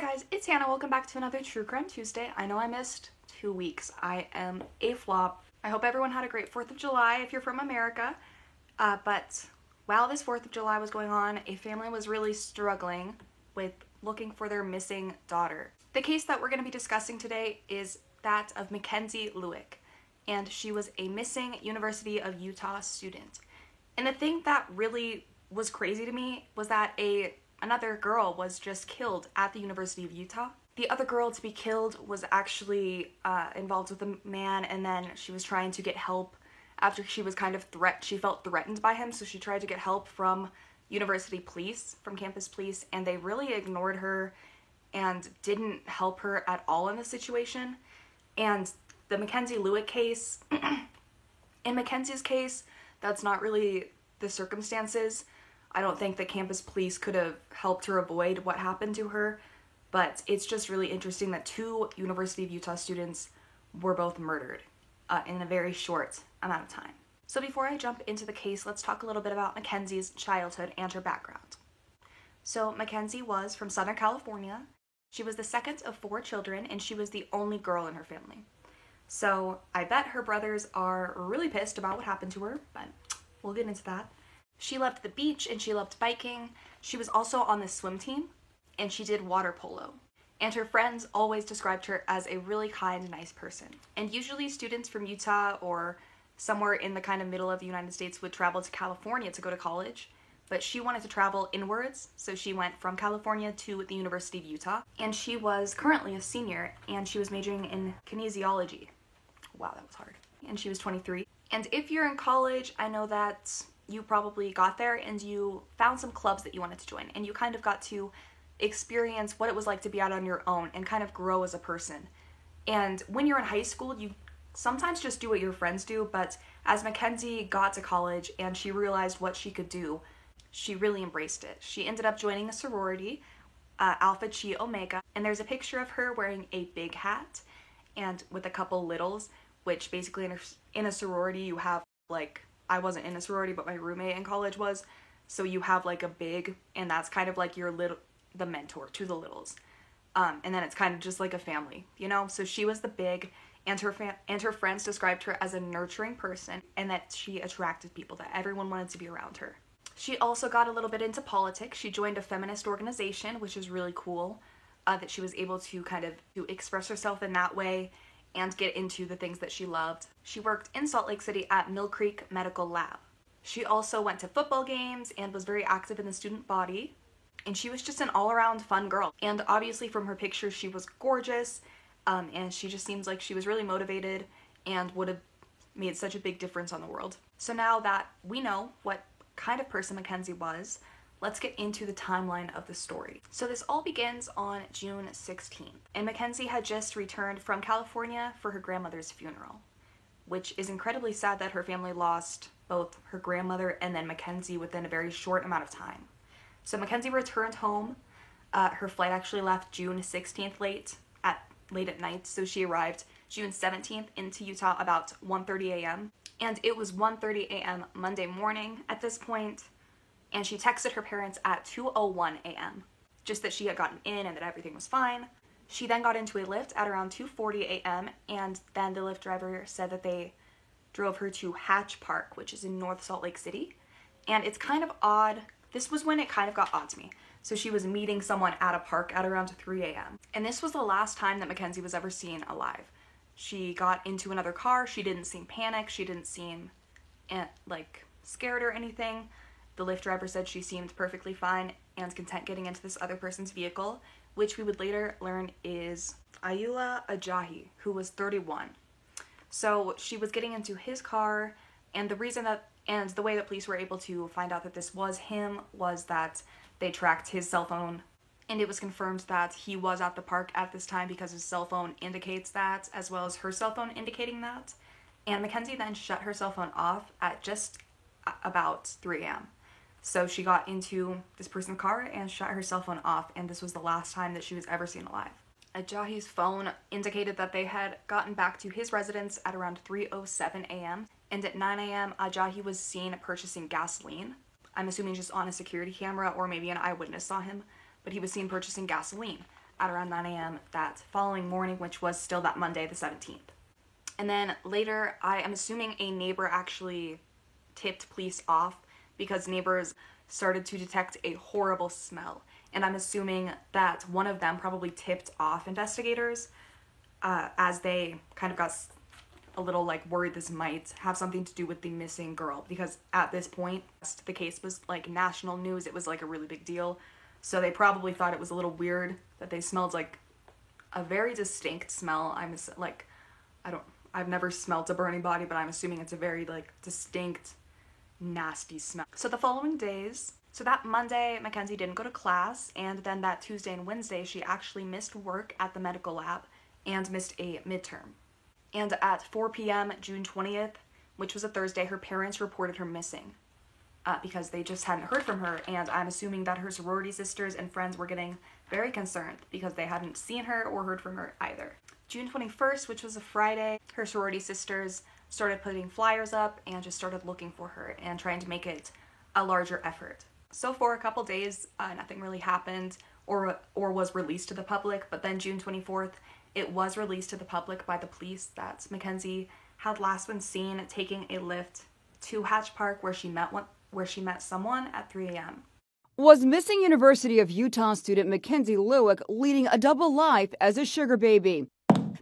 guys, it's Hannah. Welcome back to another True Crime Tuesday. I know I missed 2 weeks. I am a flop. I hope everyone had a great 4th of July if you're from America. But while this 4th of July was going on, a family was really struggling with looking for their missing daughter. The case that we're going to be discussing today is that of Mackenzie Lueck, and she was a missing University of Utah student. And the thing that really was crazy to me was that another girl was just killed at the University of Utah. The other girl to be killed was actually involved with a man, and then she was trying to get help after she was she felt threatened by him, so she tried to get help from university police, from campus police, and they really ignored her and didn't help her at all in the situation. And the Mackenzie Lueck case, in Mackenzie's case, that's not really the circumstances. I don't think the campus police could have helped her avoid what happened to her, but it's just really interesting that 2 University of Utah students were both murdered in a very short amount of time. So before I jump into the case, let's talk a little bit about Mackenzie's childhood and her background. So Mackenzie was from Southern California. She was the second of 4 children, and she was the only girl in her family. So I bet her brothers are really pissed about what happened to her, but we'll get into that. She loved the beach and she loved biking. She was also on the swim team and she did water polo. And her friends always described her as a really kind, nice person. And usually students from Utah or somewhere in the kind of middle of the United States would travel to California to go to college. But she wanted to travel inwards, so she went from California to the University of Utah. And she was currently a senior and she was majoring in kinesiology. Wow, that was hard. And she was 23. And if you're in college, I know that you probably got there and you found some clubs that you wanted to join, and you kind of got to experience what it was like to be out on your own and kind of grow as a person. And when you're in high school, you sometimes just do what your friends do, but as Mackenzie got to college and she realized what she could do, she really embraced it. She ended up joining a sorority, Alpha Chi Omega, and there's a picture of her wearing a big hat and with a couple littles, which basically in a sorority you have like, I wasn't in a sorority, but my roommate in college was. So you have like a big, and that's kind of like the mentor to the littles. And then it's kind of just like a family, you know? So she was the big, and her friends described her as a nurturing person, and that she attracted people, that everyone wanted to be around her. She also got a little bit into politics. She joined a feminist organization, which is really cool, that she was able to kind of express herself in that way and get into the things that she loved. She worked in Salt Lake City at Mill Creek Medical Lab. She also went to football games and was very active in the student body, and she was just an all-around fun girl. And obviously from her pictures, she was gorgeous, and she just seems like she was really motivated and would have made such a big difference on the world. So now that we know what kind of person Mackenzie was, let's get into the timeline of the story. So this all begins on June 16th, and Mackenzie had just returned from California for her grandmother's funeral, which is incredibly sad that her family lost both her grandmother and then Mackenzie within a very short amount of time. So Mackenzie returned home. Her flight actually left June 16th late at night, so she arrived June 17th into Utah about 1:30 a.m. And it was 1:30 a.m. Monday morning at this point. And she texted her parents at 2:01 a.m. just that she had gotten in and that everything was fine. She then got into a Lyft at around 2:40 a.m. and then the Lyft driver said that they drove her to Hatch Park, which is in North Salt Lake City. And it's kind of odd. This was when it kind of got odd to me. So she was meeting someone at a park at around 3 a.m. And this was the last time that Mackenzie was ever seen alive. She got into another car. She didn't seem panicked. She didn't seem like scared or anything. The Lyft driver said she seemed perfectly fine and content getting into this other person's vehicle, which we would later learn is Ayoola Ajayi, who was 31. So she was getting into his car, and the way that police were able to find out that this was him was that they tracked his cell phone, and it was confirmed that he was at the park at this time because his cell phone indicates that, as well as her cell phone indicating that. And Mackenzie then shut her cell phone off at just about 3 a.m. So she got into this person's car and shut her cell phone off, and this was the last time that she was ever seen alive. Ajayi's phone indicated that they had gotten back to his residence at around 3:07 a.m. and at 9 a.m. Ajayi was seen purchasing gasoline. I'm assuming just on a security camera, or maybe an eyewitness saw him, but he was seen purchasing gasoline. at around 9 a.m. that following morning, which was still that Monday, the 17th. And then later, I am assuming a neighbor actually tipped police off because neighbors started to detect a horrible smell. And I'm assuming that one of them probably tipped off investigators as they kind of got a little like worried this might have something to do with the missing girl, because at this point the case was like national news. It was like a really big deal. So they probably thought it was a little weird that they smelled like a very distinct smell. I've never smelled a burning body, but I'm assuming it's a very like distinct, nasty smell. So the following days, so that Monday, Mackenzie didn't go to class, and then that Tuesday and Wednesday, she actually missed work at the medical lab and missed a midterm. And at 4 p.m. June 20th, which was a Thursday, her parents reported her missing because they just hadn't heard from her, and I'm assuming that her sorority sisters and friends were getting very concerned because they hadn't seen her or heard from her either. June 21st, which was a Friday, her sorority sisters started putting flyers up and just started looking for her and trying to make it a larger effort. So for a couple days, nothing really happened or was released to the public, but then June 24th, it was released to the public by the police that Mackenzie had last been seen taking a Lyft to Hatch Park where she met someone at 3 a.m. Was missing University of Utah student Mackenzie Lueck leading a double life as a sugar baby?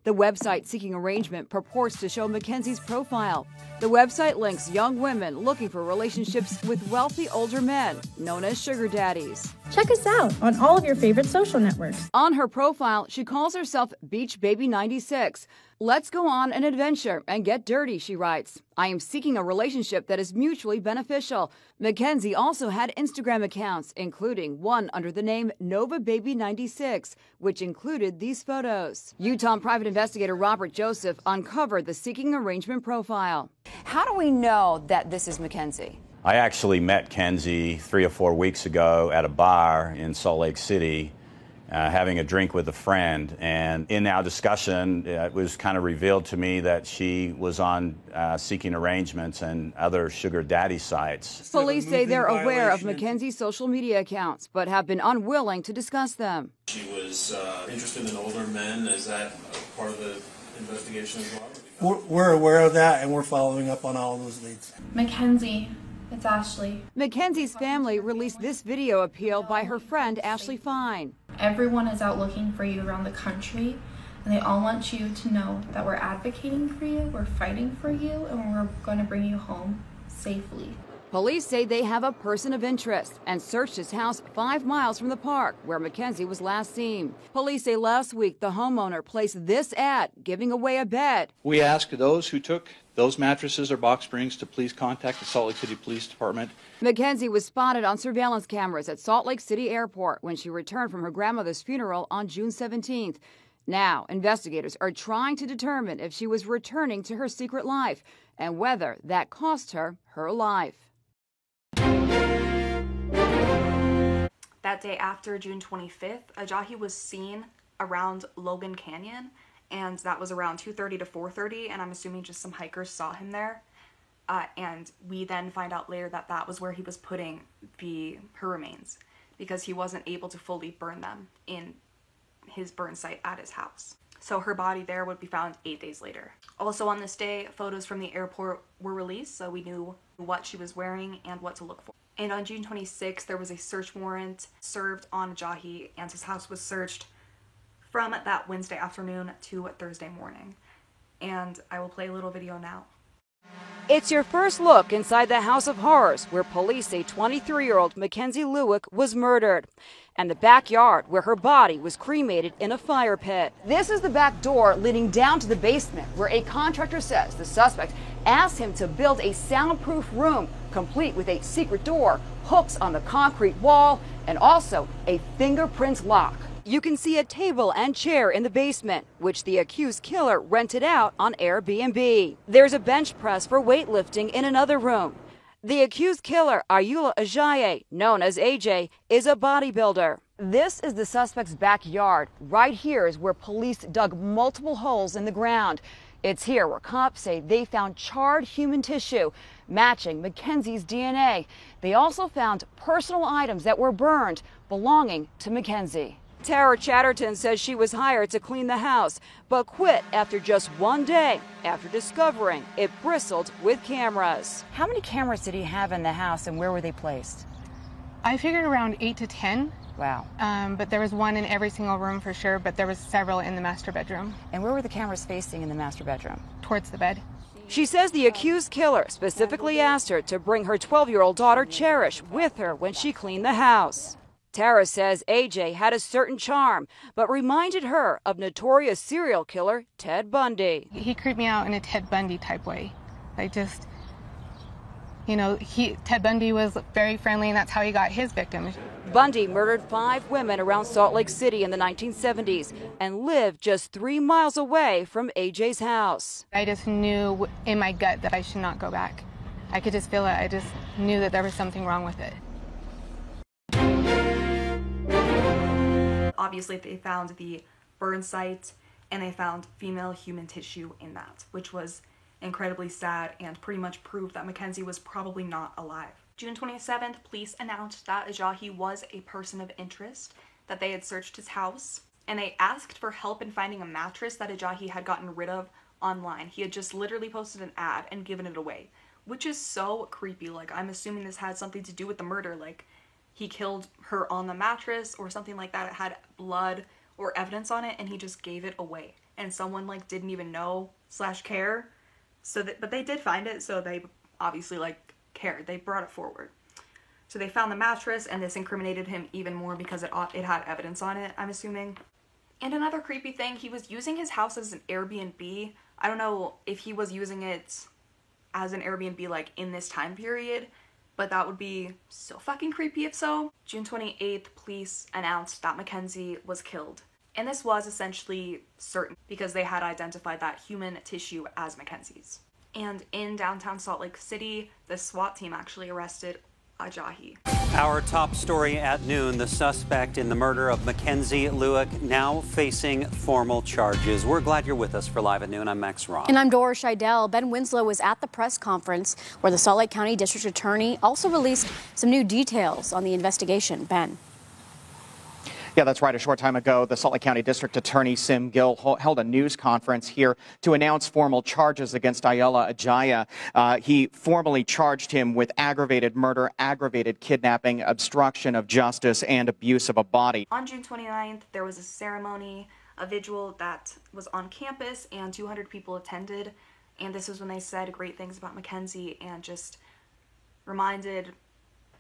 The website Seeking Arrangement purports to show Mackenzie's profile. The website links young women looking for relationships with wealthy older men, known as sugar daddies. Check us out on all of your favorite social networks. On her profile, she calls herself Beach Baby 96. Let's go on an adventure and get dirty, she writes. I am seeking a relationship that is mutually beneficial. Mackenzie also had Instagram accounts, including one under the name Nova Baby 96, which included these photos. Utah private investigator Robert Joseph uncovered the Seeking Arrangement profile. How do we know that this is Mackenzie? I actually met Kenzie 3 or 4 weeks ago at a bar in Salt Lake City, having a drink with a friend. And in our discussion, it was kind of revealed to me that she was on Seeking Arrangements and other sugar daddy sites. Police say they're aware of Mackenzie's social media accounts, but have been unwilling to discuss them. She was interested in older men. Is that part of the investigation as well? We're aware of that, and we're following up on all of those leads. Mackenzie, it's Ashley. Mackenzie's family released this video appeal by her friend Ashley Fine. Everyone is out looking for you around the country, and they all want you to know that we're advocating for you, we're fighting for you, and we're going to bring you home safely. Police say they have a person of interest and searched his house 5 miles from the park where Mackenzie was last seen. Police say last week the homeowner placed this ad giving away a bed. We ask those who took those mattresses or box springs to please contact the Salt Lake City Police Department. Mackenzie was spotted on surveillance cameras at Salt Lake City Airport when she returned from her grandmother's funeral on June 17th. Now, investigators are trying to determine if she was returning to her secret life and whether that cost her her life. That day after June 25th, Ajahi was seen around Logan Canyon, and that was around 2:30 to 4:30, and I'm assuming just some hikers saw him there. And we then find out later that that was where he was putting her remains because he wasn't able to fully burn them in his burn site at his house. So her body there would be found 8 days later. Also on this day, photos from the airport were released, so we knew what she was wearing and what to look for. And on June 26th, there was a search warrant served on Ajahi, and his house was searched from that Wednesday afternoon to Thursday morning. And I will play a little video now. It's your first look inside the House of Horrors, where police say 23-year-old Mackenzie Lueck was murdered, and the backyard where her body was cremated in a fire pit. This is the back door leading down to the basement, where a contractor says the suspect asked him to build a soundproof room, complete with a secret door, hooks on the concrete wall, and also a fingerprint lock. You can see a table and chair in the basement, which the accused killer rented out on Airbnb. There's a bench press for weightlifting in another room. The accused killer, Ayoola Ajayi, known as AJ, is a bodybuilder. This is the suspect's backyard. Right here is where police dug multiple holes in the ground. It's here where cops say they found charred human tissue matching Mackenzie's DNA. They also found personal items that were burned belonging to Mackenzie. Tara Chatterton says she was hired to clean the house, but quit after just one day after discovering it bristled with cameras. How many cameras did he have in the house, and where were they placed? I figured around 8 to 10. Wow. But there was one in every single room for sure, but there was several in the master bedroom. And where were the cameras facing in the master bedroom? Towards the bed. She says the accused killer specifically asked her to bring her 12-year-old daughter, Cherish, with her when she cleaned the house. Tara says AJ had a certain charm, but reminded her of notorious serial killer Ted Bundy. He creeped me out in a Ted Bundy type way. Like just, Ted Bundy was very friendly, and that's how he got his victims. Bundy murdered 5 women around Salt Lake City in the 1970s and lived just 3 miles away from AJ's house. I just knew in my gut that I should not go back. I could just feel it. I just knew that there was something wrong with it. Obviously, they found the burn site and they found female human tissue in that, which was incredibly sad and pretty much proved that Mackenzie was probably not alive. June 27th, police announced that Ajayi was a person of interest, that they had searched his house, and they asked for help in finding a mattress that Ajayi had gotten rid of online. He had just literally posted an ad and given it away, which is so creepy. Like, I'm assuming this had something to do with the murder, like he killed her on the mattress or something like that. It had blood or evidence on it and he just gave it away. And someone like didn't even know / care. But they did find it, so they obviously like cared. They brought it forward. So they found the mattress and this incriminated him even more because it had evidence on it, I'm assuming. And another creepy thing, he was using his house as an Airbnb. I don't know if he was using it as an Airbnb like in this time period, but that would be so fucking creepy if so. June 28th, police announced that Mackenzie was killed. And this was essentially certain because they had identified that human tissue as Mackenzie's. And in downtown Salt Lake City, the SWAT team actually arrested Ajayi. Our top story at noon, the suspect in the murder of Mackenzie Lueck now facing formal charges. We're glad you're with us for Live at Noon. I'm Max Ross. And I'm Dora Scheidel. Ben Winslow was at the press conference where the Salt Lake County District Attorney also released some new details on the investigation. Ben. Yeah, that's right. A short time ago, the Salt Lake County District Attorney Sim Gill held a news conference here to announce formal charges against Ayala Ajayi. He formally charged him with aggravated murder, aggravated kidnapping, obstruction of justice, and abuse of a body. On June 29th, there was a ceremony, a vigil that was on campus, and 200 people attended. And this was when they said great things about Mackenzie and just reminded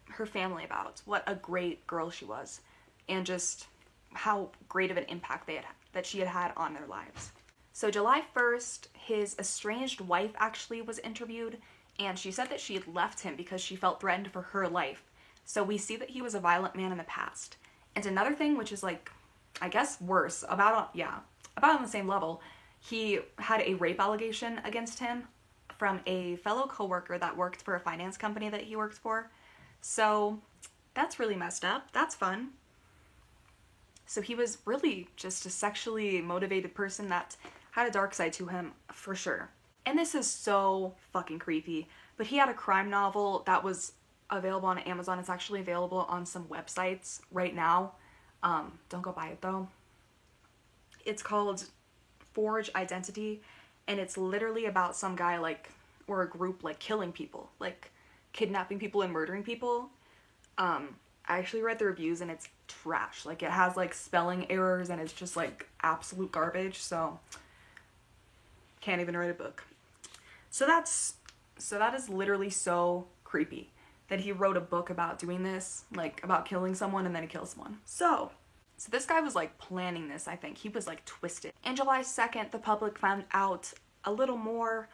her family about what a great girl she was, and just how great of an impact that she had had on their lives. So July 1st, his estranged wife actually was interviewed, and she said that she had left him because she felt threatened for her life. So we see that he was a violent man in the past. And another thing, which is like, I guess worse, about on the same level, he had a rape allegation against him from a fellow coworker that worked for a finance company that he worked for. So that's really messed up. That's fun. So he was really just a sexually motivated person that had a dark side to him, for sure. And this is so fucking creepy. But he had a crime novel that was available on Amazon. It's actually available on some websites right now. Don't go buy it though. It's called Forge Identity, and it's literally about some guy or a group killing people, kidnapping people and murdering people. I actually read the reviews and it's trash. It has spelling errors and it's just absolute garbage. So can't even write a book. So that is literally so creepy that he wrote a book about doing this, about killing someone and then he kills someone. So this guy was planning this, I think. He was twisted. And July 2nd, the public found out a little more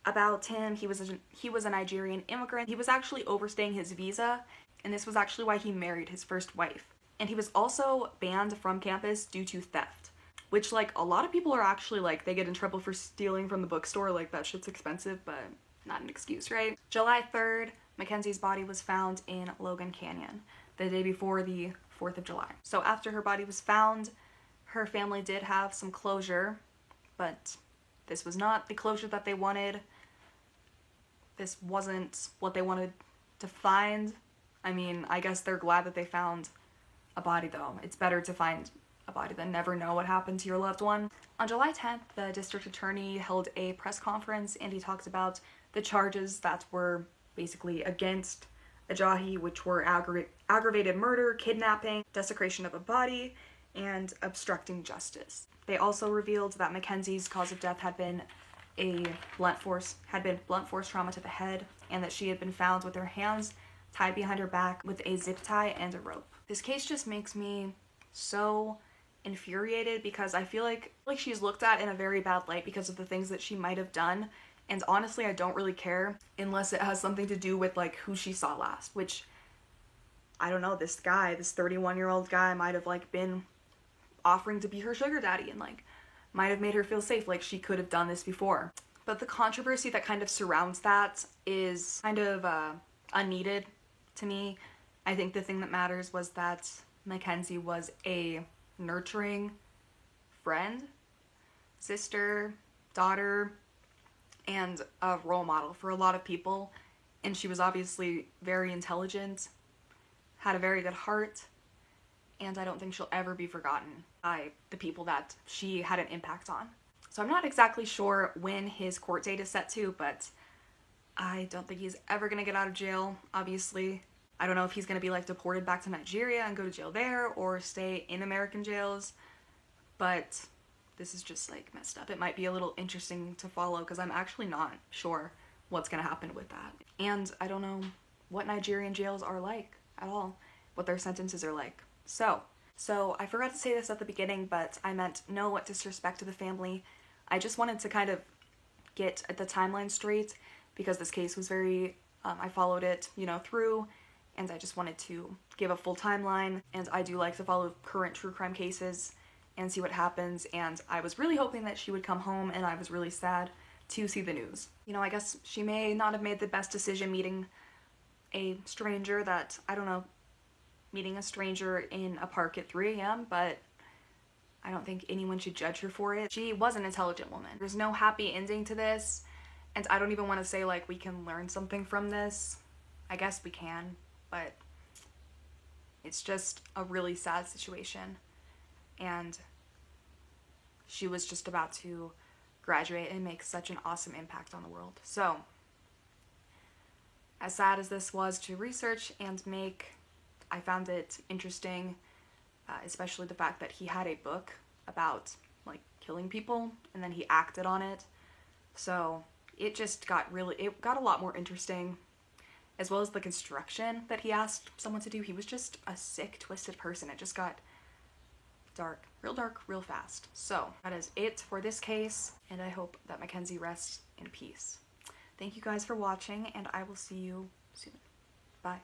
about him. He was a Nigerian immigrant. He was actually overstaying his visa, and this was actually why he married his first wife. And he was also banned from campus due to theft, which a lot of people are actually they get in trouble for stealing from the bookstore. That shit's expensive, but not an excuse, right? July 3rd, Mackenzie's body was found in Logan Canyon the day before the 4th of July. So after her body was found, her family did have some closure, but this was not the closure that they wanted. This wasn't what they wanted to find. I mean, I guess they're glad that they found a body though. It's better to find about it and never know what happened to your loved one. On July 10th, the district attorney held a press conference and he talked about the charges that were basically against Ajayi, which were aggravated murder, kidnapping, desecration of a body, and obstructing justice. They also revealed that Mackenzie's cause of death had been blunt force trauma to the head, and that she had been found with her hands tied behind her back with a zip tie and a rope. This case just makes me so infuriated because I feel like she's looked at in a very bad light because of the things that she might have done, and honestly I don't really care unless it has something to do with like who she saw last, which I don't know, this 31-year-old guy might have like been offering to be her sugar daddy and like might have made her feel safe, like she could have done this before. But the controversy that kind of surrounds that is kind of unneeded to me. I think the thing that matters was that Mackenzie was a nurturing friend, sister, daughter, and a role model for a lot of people. And she was obviously very intelligent, had a very good heart, and I don't think she'll ever be forgotten by the people that she had an impact on. So I'm not exactly sure when his court date is set to, but I don't think he's ever gonna get out of jail, obviously. I don't know if he's gonna be like deported back to Nigeria and go to jail there or stay in American jails, but this is just like messed up. It might be a little interesting to follow because I'm actually not sure what's gonna happen with that. And I don't know what Nigerian jails are like at all, what their sentences are like. So I forgot to say this at the beginning, but I meant no disrespect to the family. I just wanted to kind of get the timeline straight because this case was very, I followed it, through, and I just wanted to give a full timeline. And I do like to follow current true crime cases and see what happens. And I was really hoping that she would come home, and I was really sad to see the news. I guess she may not have made the best decision meeting a stranger that, I don't know, meeting a stranger in a park at 3 a.m., but I don't think anyone should judge her for it. She was an intelligent woman. There's no happy ending to this, and I don't even want to say like we can learn something from this. I guess we can, but it's just a really sad situation, and she was just about to graduate and make such an awesome impact on the world. So, as sad as this was to research and make, I found it interesting, especially the fact that he had a book about like killing people and then he acted on it. So it just got a lot more interesting, as well as the construction that he asked someone to do. He was just a sick, twisted person. It just got dark, real fast. So that is it for this case, and I hope that Mackenzie rests in peace. Thank you guys for watching, and I will see you soon. Bye.